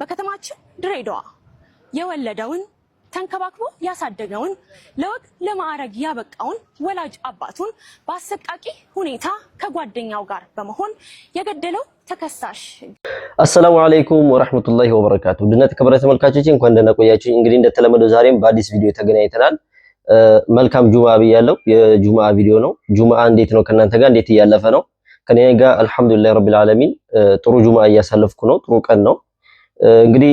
በከተማችን ድሬዳዋ የወለደውን ተንከባክቦ ያሳደገውን ለወግ ለማዕረግ ያበቃውን ወላጅ አባቱን በአሰቃቂ ሁኔታ ከጓደኛው ጋር በመሆን የገደለው ተከሳሽ። አሰላሙ አለይኩም ወራህመቱላሂ ወበረካቱ። ድነት ከበረ ተመልካቾች እንኳን ደህና ቆያችሁ። እንግዲህ እንደተለመደው ዛሬም በአዲስ ቪዲዮ ተገናኝተናል። መልካም ጁማአ ብያለሁ። የጁማአ ቪዲዮ ነው። ጁማአ እንዴት ነው? ከናንተ ጋር እንዴት እያለፈ ነው? ከኔ ጋር አልሐምዱሊላህ ረቢል ዓለሚን ጥሩ ጁማአ እያሳለፍኩ ነው። ጥሩ ቀን ነው። እንግዲህ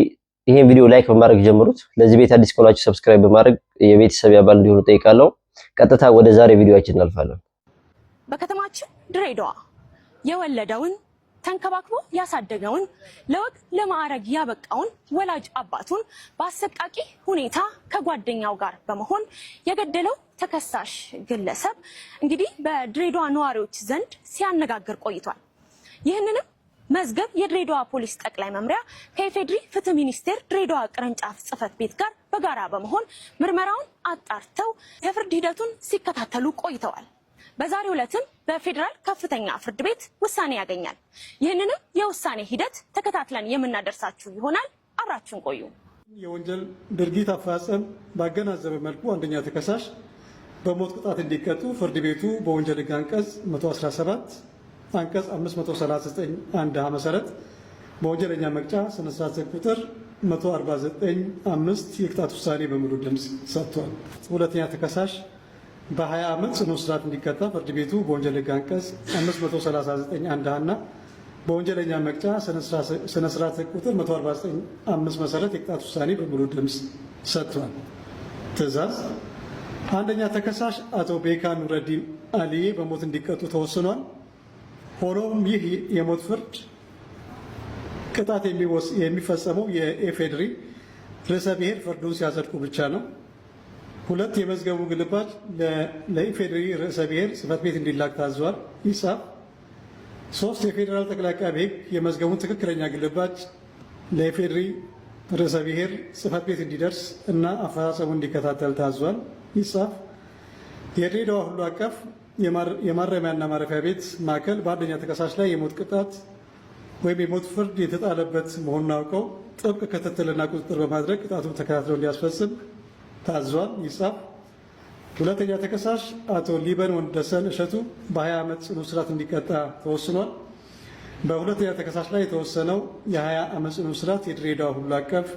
ይሄን ቪዲዮ ላይክ በማድረግ ጀምሩት። ለዚህ ቤት አዲስ ከሆናችሁ ሰብስክራይብ በማድረግ የቤተሰብ ያባል እንዲሆኑ ጠይቃለሁ። ቀጥታ ወደ ዛሬ ቪዲዮአችን እናልፋለን። በከተማችን ድሬዳዋ የወለደውን ተንከባክቦ ያሳደገውን ለወግ ለማዕረግ ያበቃውን ወላጅ አባቱን በአሰቃቂ ሁኔታ ከጓደኛው ጋር በመሆን የገደለው ተከሳሽ ግለሰብ እንግዲህ በድሬዳዋ ነዋሪዎች ዘንድ ሲያነጋግር ቆይቷል። ይህንንም መዝገብ የድሬዳዋ ፖሊስ ጠቅላይ መምሪያ ከኢፌድሪ ፍትህ ሚኒስቴር ድሬዳዋ ቅርንጫፍ ጽህፈት ቤት ጋር በጋራ በመሆን ምርመራውን አጣርተው የፍርድ ሂደቱን ሲከታተሉ ቆይተዋል። በዛሬው ዕለትም በፌዴራል ከፍተኛ ፍርድ ቤት ውሳኔ ያገኛል። ይህንንም የውሳኔ ሂደት ተከታትለን የምናደርሳችሁ ይሆናል። አብራችሁን ቆዩ። የወንጀል ድርጊት አፈጻጸም ባገናዘበ መልኩ አንደኛ ተከሳሽ በሞት ቅጣት እንዲቀጡ ፍርድ ቤቱ በወንጀል ሕግ አንቀጽ 117 አንቀጽ 539 አንድ መሰረት በወንጀለኛ መቅጫ ስነ ስርዓት ቁጥር 149(5) የቅጣት ውሳኔ በሙሉ ድምፅ ሰጥቷል። ሁለተኛ ተከሳሽ በ20 ዓመት ጽኑ እስራት እንዲቀጣ ፍርድ ቤቱ በወንጀል ሕግ አንቀጽ 539 አንድ እና በወንጀለኛ መቅጫ ስነ ስርዓት ቁጥር 149(5) መሰረት የቅጣት ውሳኔ በሙሉ ድምፅ ሰጥቷል። ትዕዛዝ አንደኛ ተከሳሽ አቶ ቤካ ኑረዲን አሊዬ በሞት እንዲቀጡ ተወስኗል። ሆኖም ይህ የሞት ፍርድ ቅጣት የሚፈጸመው የኢፌድሪ ርዕሰ ብሔር ፍርዱን ሲያጸድቁ ብቻ ነው። ሁለት የመዝገቡ ግልባጭ ለኢፌድሪ ርዕሰ ብሔር ጽህፈት ቤት እንዲላክ ታዟል። ይጻፍ። ሶስት የፌዴራል ጠቅላይ ዓቃቤ ሕግ የመዝገቡን ትክክለኛ ግልባጭ ለኢፌድሪ ርዕሰ ብሔር ጽህፈት ቤት እንዲደርስ እና አፈጻጸሙ እንዲከታተል ታዟል። ይጻፍ። የድሬዳዋ ሁሉ አቀፍ የማረሚያና ማረፊያ ቤት ማዕከል በአንደኛ ተከሳሽ ላይ የሞት ቅጣት ወይም የሞት ፍርድ የተጣለበት መሆኑን አውቀው ጥብቅ ክትትልና ቁጥጥር በማድረግ ቅጣቱን ተከታትለው እንዲያስፈጽም ታዟል። ይጻፍ። ሁለተኛ ተከሳሽ አቶ ሊበን ወንደሰን እሸቱ በ20 ዓመት ጽኑ እስራት እንዲቀጣ ተወስኗል። በሁለተኛ ተከሳሽ ላይ የተወሰነው የ20 ዓመት ጽኑ እስራት የድሬዳዋ ሁሉ አቀፍ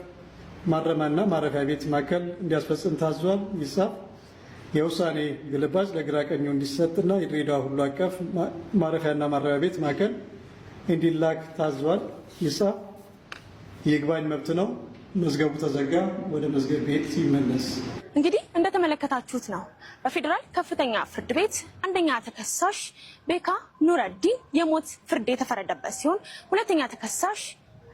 ማረሚያና ማረፊያ ቤት ማዕከል እንዲያስፈጽም ታዟል። ይጻፍ። የውሳኔ ግልባጭ ለግራ ቀኙ እንዲሰጥና የድሬዳዋ ሁሉ አቀፍ ማረፊያና ማረሚያ ቤት ማዕከል እንዲላክ ታዟል። ይጻፍ። የይግባኝ መብት ነው። መዝገቡ ተዘጋ። ወደ መዝገብ ቤት ይመለስ። እንግዲህ እንደተመለከታችሁት ነው በፌዴራል ከፍተኛ ፍርድ ቤት አንደኛ ተከሳሽ ቤካ ኑረዲን የሞት ፍርድ የተፈረደበት ሲሆን ሁለተኛ ተከሳሽ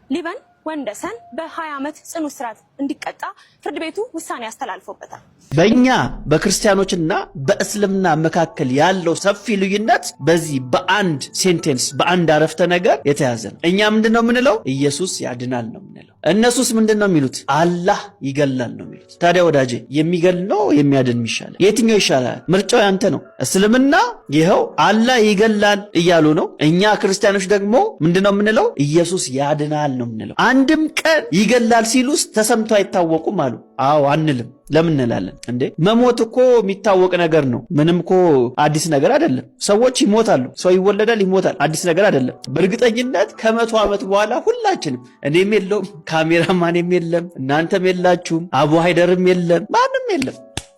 ሊበን ወንደሰን በ20 ዓመት ጽኑ እስራት እንዲቀጣ ፍርድ ቤቱ ውሳኔ አስተላልፎበታል። በእኛ በክርስቲያኖችና በእስልምና መካከል ያለው ሰፊ ልዩነት በዚህ በአንድ ሴንቴንስ በአንድ አረፍተ ነገር የተያዘ ነው። እኛ ምንድነው የምንለው? ኢየሱስ ያድናል ነው የምንለው። እነሱስ ምንድነው የሚሉት? አላህ ይገላል ነው የሚሉት። ታዲያ ወዳጄ የሚገል ነው የሚያድን ይሻላል? የትኛው ይሻላል? ምርጫው ያንተ ነው። እስልምና ይኸው አላህ ይገላል እያሉ ነው። እኛ ክርስቲያኖች ደግሞ ምንድነው የምንለው? ኢየሱስ ያድናል ነው የምንለው። አንድም ቀን ይገላል ሲሉስ ተሰምቶ አይታወቁም አሉ። አዎ አንልም። ለምን እንላለን እንዴ? መሞት እኮ የሚታወቅ ነገር ነው። ምንም እኮ አዲስ ነገር አይደለም። ሰዎች ይሞታሉ። ሰው ይወለዳል፣ ይሞታል። አዲስ ነገር አይደለም። በእርግጠኝነት ከ100 ዓመት በኋላ ሁላችንም እኔም የለውም፣ ካሜራማንም የለም፣ እናንተም የላችሁም፣ አቡ ሃይደርም የለም፣ ማንም የለም።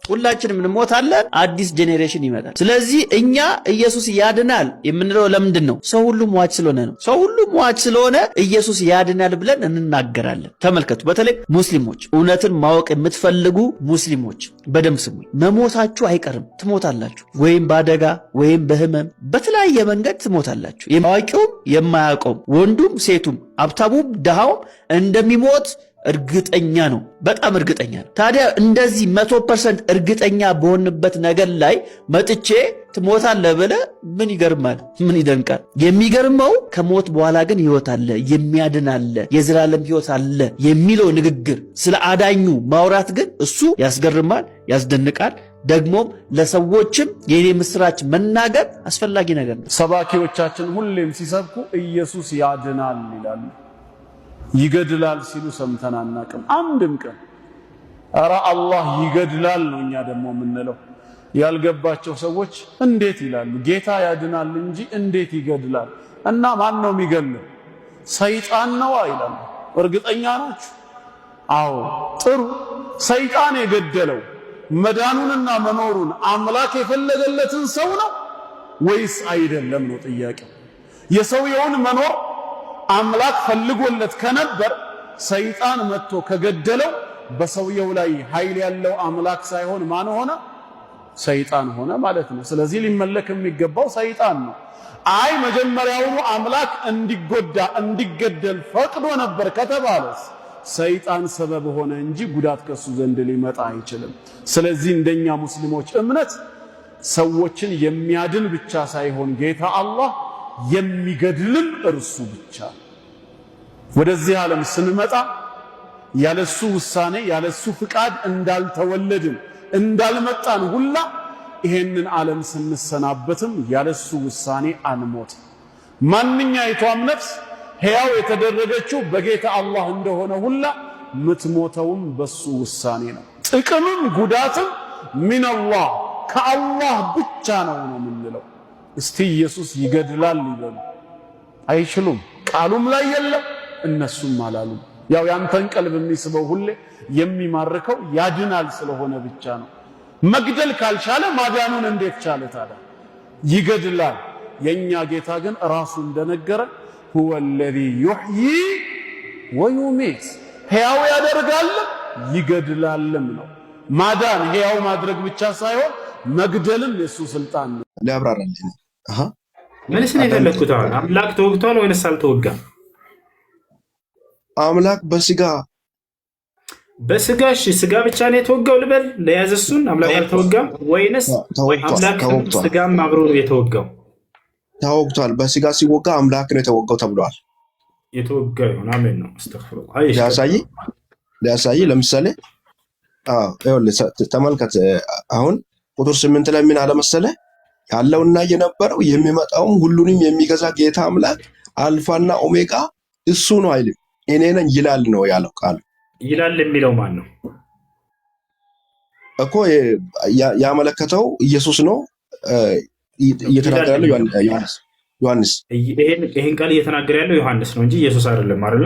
ሁላችንም እንሞታለን። አዲስ ጄኔሬሽን ይመጣል። ስለዚህ እኛ ኢየሱስ ያድናል የምንለው ለምንድን ነው? ሰው ሁሉ ሟች ስለሆነ ነው። ሰው ሁሉ ሟች ስለሆነ ኢየሱስ ያድናል ብለን እንናገራለን። ተመልከቱ። በተለይ ሙስሊሞች፣ እውነትን ማወቅ የምትፈልጉ ሙስሊሞች በደንብ ስሙኝ። መሞታችሁ አይቀርም። ትሞታላችሁ። ወይም በአደጋ ወይም በህመም በተለያየ መንገድ ትሞታላችሁ። አዋቂውም የማያውቀውም ወንዱም ሴቱም ሀብታሙም ድሃውም እንደሚሞት እርግጠኛ ነው። በጣም እርግጠኛ ነው። ታዲያ እንደዚህ 100% እርግጠኛ በሆንበት ነገር ላይ መጥቼ ትሞታለህ ብለህ ምን ይገርማል? ምን ይደንቃል? የሚገርመው ከሞት በኋላ ግን ህይወት አለ፣ የሚያድን አለ፣ የዘላለም ህይወት አለ የሚለው ንግግር ስለ አዳኙ ማውራት ግን እሱ ያስገርማል፣ ያስደንቃል። ደግሞም ለሰዎችም የኔ ምስራች መናገር አስፈላጊ ነገር ነው። ሰባኪዎቻችን ሁሌም ሲሰብኩ ኢየሱስ ያድናል ይላሉ። ይገድላል ሲሉ ሰምተን አናቅም አንድም ቀን። ኧረ አላህ ይገድላል ነው እኛ ደግሞ የምንለው። ያልገባቸው ሰዎች እንዴት ይላሉ? ጌታ ያድናል እንጂ እንዴት ይገድላል? እና ማን ነው የሚገድለው? ሰይጣን ነው ይላሉ። እርግጠኛ ናችሁ? አዎ ጥሩ። ሰይጣን የገደለው መዳኑንና መኖሩን አምላክ የፈለገለትን ሰው ነው ወይስ አይደለም ነው ጥያቄው። የሰውየውን መኖር አምላክ ፈልጎለት ከነበር ሰይጣን መጥቶ ከገደለው በሰውየው ላይ ኃይል ያለው አምላክ ሳይሆን ማን ሆነ? ሰይጣን ሆነ ማለት ነው። ስለዚህ ሊመለክ የሚገባው ሰይጣን ነው። አይ መጀመሪያውኑ አምላክ እንዲጎዳ እንዲገደል ፈቅዶ ነበር ከተባለስ ሰይጣን ሰበብ ሆነ እንጂ ጉዳት ከሱ ዘንድ ሊመጣ አይችልም። ስለዚህ እንደኛ ሙስሊሞች እምነት ሰዎችን የሚያድን ብቻ ሳይሆን ጌታ አላህ የሚገድልም እርሱ ብቻ። ወደዚህ ዓለም ስንመጣ ያለሱ ውሳኔ ያለሱ ፍቃድ እንዳልተወለድን እንዳልመጣን ሁላ ይሄንን ዓለም ስንሰናበትም ያለሱ ውሳኔ አንሞት። ማንኛይቷም ነፍስ ሕያው የተደረገችው በጌታ አላህ እንደሆነ ሁላ ምትሞተውም በሱ ውሳኔ ነው። ጥቅምም ጉዳትም ሚነላህ ከአላህ ብቻ ነው የምንለው። እስቲ ኢየሱስ ይገድላል ይበሉ። አይችሉም። ቃሉም ላይ የለም እነሱም አላሉም። ያው ያንተን ቀልብ የሚስበው ሁሌ የሚማርከው ያድናል ስለሆነ ብቻ ነው። መግደል ካልቻለ ማዳኑን እንዴት ቻለ ታዲያ? ይገድላል። የኛ ጌታ ግን ራሱ እንደነገረ ሁወ الذي يحيي ويميت ሕያው ያደርጋል ይገድላልም ነው። ማዳን ሕያው ማድረግ ብቻ ሳይሆን መግደልም የሱ ስልጣን ነው። ሊያብራራልኝ ምንስ ነው የፈለኩት? አሁን አምላክ ተወግቷል ወይንስ አልተወጋም? አምላክ በስጋሽ ስጋ ብቻ ነው የተወጋው ልበል? ለያዘ እሱን አምላክ አልተወጋም ወይንስ አምላክ ስጋም አብሮ ነው የተወጋው? ተወግቷል። በስጋ ሲወጋ አምላክ ነው የተወጋው ተብሏል። የተወጋው ይሁን። አሜን ነው። አስተግፍሩላህ። ሊያሳይ ለምሳሌ ተመልከት። አሁን ቁጥር 8 ላይ ምን አለ መሰለህ? ያለውና የነበረው የሚመጣውም ሁሉንም የሚገዛ ጌታ አምላክ አልፋና ኦሜጋ እሱ ነው አይልም። እኔ ነኝ ይላል ነው ያለው ቃል። ይላል የሚለው ማን ነው እኮ? ያመለከተው ኢየሱስ ነው እየተናገረ ያለው ዮሐንስ። ይሄን ቃል እየተናገረ ያለው ዮሐንስ ነው እንጂ ኢየሱስ አይደለም አይደለ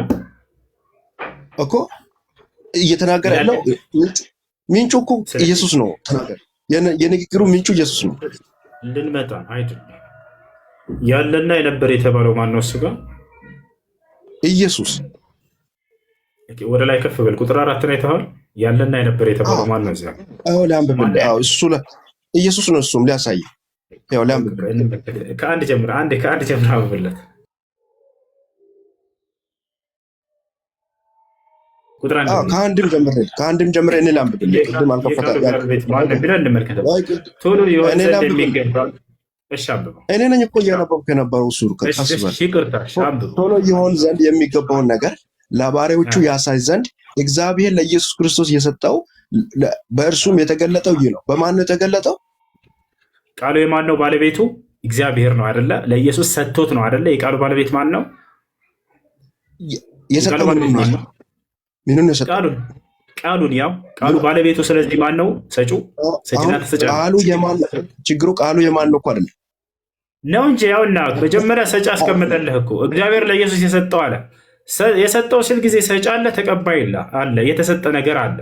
እኮ። እየተናገረ ያለው ምንጩ እኮ ኢየሱስ ነው። ተናገረ። የንግግሩ ምንጩ ኢየሱስ ነው። ልንመጣ አይደለም። ያለና የነበረ የተባለው ማን ነው? እሱ ጋር ኢየሱስ። ወደ ላይ ከፍ በል። ቁጥር 4 ላይ ተባለ ያለና የነበረ የተባለው ማን ነው? እዚያ እሱ ኢየሱስ ነው። እሱም ሊያሳይ ያው ላምብ ከአንድ ጀምር አብብለት። ቁጥር ከአንድም ጀምሬ እኔ ላምብልህ። ቅድም እኔ ነኝ እኮ እያነበብኩ የነበረው። እሱ ቶሎ ይሆን ዘንድ የሚገባውን ነገር ለባሪያዎቹ ያሳይ ዘንድ እግዚአብሔር ለኢየሱስ ክርስቶስ የሰጠው በእርሱም የተገለጠው ይህ ነው። በማን ነው የተገለጠው? ቃሉ የማን ነው? ባለቤቱ እግዚአብሔር ነው አይደለ? ለኢየሱስ ሰጥቶት ነው አይደለ? የቃሉ ባለቤት ማን ነው? የሰጠው ምኑን ነው የሰጠው? ቃሉን ያው ቃሉ ባለቤቱ። ስለዚህ ማን ነው ሰጪው? ሰጪና ተሰጪ። ቃሉ የማን ነው? ችግሩ ቃሉ የማን ነው እኮ አይደል ነው እንጂ ያውና መጀመሪያ ሰጪ አስቀምጠልህ እኮ እግዚአብሔር ለኢየሱስ የሰጠው አለ። የሰጠው ሲል ጊዜ ሰጪ አለ፣ ተቀባይ አለ፣ የተሰጠ ነገር አለ።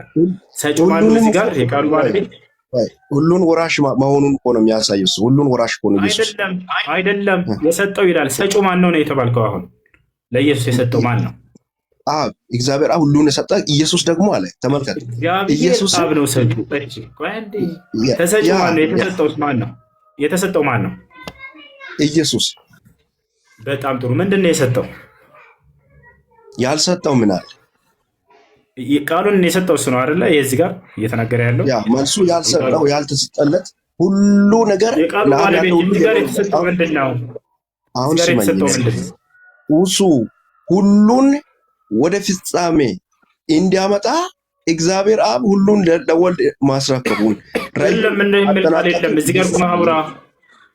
ሰጪው ማን ነው? እዚህ ጋር የቃሉ ባለቤት ሁሉን ወራሽ መሆኑን እኮ ነው የሚያሳየው። ሁሉን ወራሽ እኮ ነው ኢየሱስ። አይደለም የሰጠው ይላል። ሰጪው ማን ነው የተባልከው? አሁን ለኢየሱስ የሰጠው ማን ነው? እግዚአብሔር ሁሉን የሰጠ ኢየሱስ ደግሞ አለ። ተመልከት፣ ኢየሱስ አብ ነው ሰጪው። ተሰጪው ማን ነው? የተሰጠውስ ማን ነው? የተሰጠው ማን ነው? ኢየሱስ። በጣም ጥሩ። ምንድን ነው የሰጠው? ያልሰጠው ምን አለ? ቃሉን የሰጠው እሱ ነው አይደለ? የዚህ ጋር እየተናገረ ያለው መልሱ ያልሰጠው ያልተሰጠለት ሁሉ ነገር የቃሉ ባለቤት እዚህ ጋር የተሰጠው ምንድን ነው? አሁን እሱ ሁሉን ወደ ፍጻሜ እንዲያመጣ እግዚአብሔር አብ ሁሉን ለወልድ ማስረከቡን አይደለም እንደሚል አይደለም እዚህ ጋር ማውራ።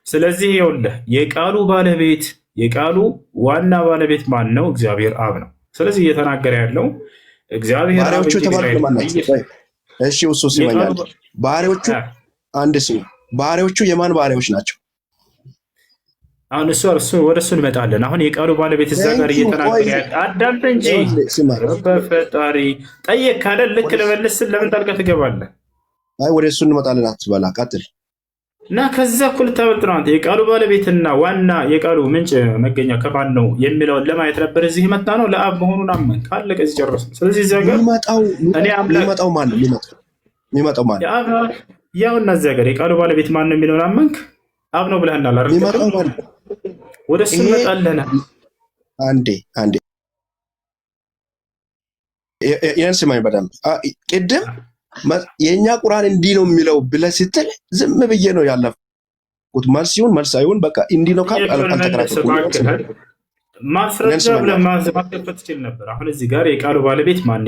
ስለዚህ ይኸውልህ የቃሉ ባለቤት የቃሉ ዋና ባለቤት ማን ነው? እግዚአብሔር አብ ነው። ስለዚህ እየተናገረ ያለው እግዚአብሔር ባሪያዎቹ የተባሉት ማን ናቸው? እሺ እሱ ሲመኛል ባሪያዎቹ አንድ ሲሆን ባሪያዎቹ የማን ባሪያዎች ናቸው? አሁን እሱ ወደ እሱ እንመጣለን። አሁን የቃሉ ባለቤት እዛ ጋር እየተናገረ ያለ አዳምጥ እንጂ በፈጣሪ ጠየቅ ካለ ልክ ለመልስ ለምን ጣልቃ ትገባለህ? አይ ወደ እሱ እንመጣለን አትበላ፣ ቀጥል እና ከዛ እኮ ልታበልጥ ነው አንተ። የቃሉ ባለቤትና ዋና የቃሉ ምንጭ መገኛ ከማን ነው የሚለውን ለማየት ነበር እዚህ መጣ ነው። ለአብ መሆኑን አመን ካለቀ እዚህ ጨረስ። ስለዚህ እዚያ ጋር የሚመጣው ማን ነው? የሚመጣው ማን ነው? ያውና እዚያ ጋር የቃሉ ባለቤት ማን ነው የሚለውን አመንክ። አብ ነው ብለህናል አይደል? የሚመጣው ማን ነው? ወደ እሱ እንመጣለን። አንዴ ይህን ስማኝ በደንብ ቅድም የኛ ቁርአን እንዲህ ነው የሚለው ብለህ ስትል ዝም ብዬ ነው ያለፍኩት። መልስ ይሁን መልስ አይሁን በቃ እንዲህ ነው ካል አልተከራከርኩም። ማስረጃ ብለህ ማስከፈት ትችል ነበር። አሁን እዚህ ጋር የቃሉ ባለቤት ማን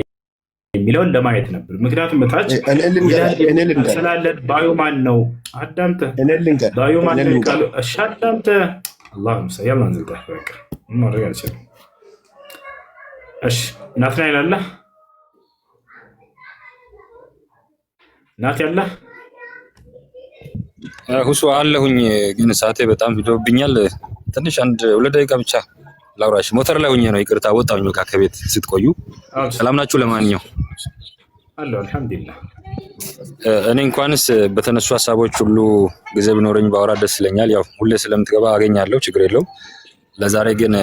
የሚለውን ለማየት ነበር። ምክንያቱም ታች ስላለን ባዩ ማን ነው? አዳምጠህ ባዩ ማን ነው? ቃሉ እሺ አዳምጠህ አላሁም ሰያል አንዘጋ በቃ ማድረግ አልችልም። እሺ ናትናኤል አለ ናት ያለ ሁሱ አለሁኝ፣ ግን ሰዓቴ በጣም ሂዶብኛል። ትንሽ 1-2 ደቂቃ ብቻ ላውራሽ። ሞተር ላይ ሆኜ ነው፣ ይቅርታ ወጣሁኝ። በቃ ከቤት ስትቆዩ ሰላም ናችሁ? ለማንኛውም አለሁ አልሐምዱሊላህ። እኔ እንኳንስ በተነሱ ሀሳቦች ሁሉ ጊዜ ቢኖረኝ ባወራ ደስ ይለኛል። ያው ሁሌ ስለምትገባ አገኛለሁ፣ ችግር የለውም። ለዛሬ ግን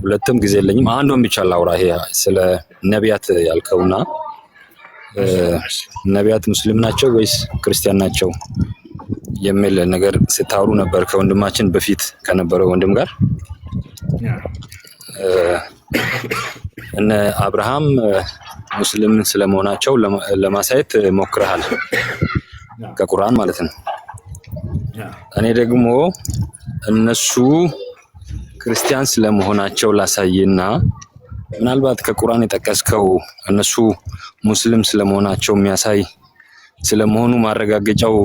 ሁለትም ጊዜ የለኝም። አንዱን ብቻ ላውራ። ይሄ ስለ ነቢያት ያልከውና ነቢያት ሙስሊም ናቸው ወይስ ክርስቲያን ናቸው የሚል ነገር ስታወሩ ነበር ከወንድማችን በፊት ከነበረው ወንድም ጋር። እነ አብርሃም ሙስሊም ስለመሆናቸው ለማሳየት ሞክረሃል ከቁርአን ማለት ነው። እኔ ደግሞ እነሱ ክርስቲያን ስለመሆናቸው ላሳይና ምናልባት ከቁርአን የጠቀስከው እነሱ ሙስሊም ስለመሆናቸው የሚያሳይ ስለመሆኑ ማረጋገጫው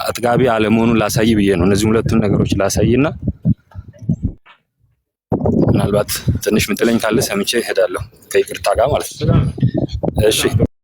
አጥጋቢ አለመሆኑን ላሳይ ብዬ ነው። እነዚህ ሁለቱን ነገሮች ላሳይና ምናልባት ትንሽ ምጥለኝ ካለ ሰምቼ እሄዳለሁ ከይቅርታ ጋር ማለት ነው። እሺ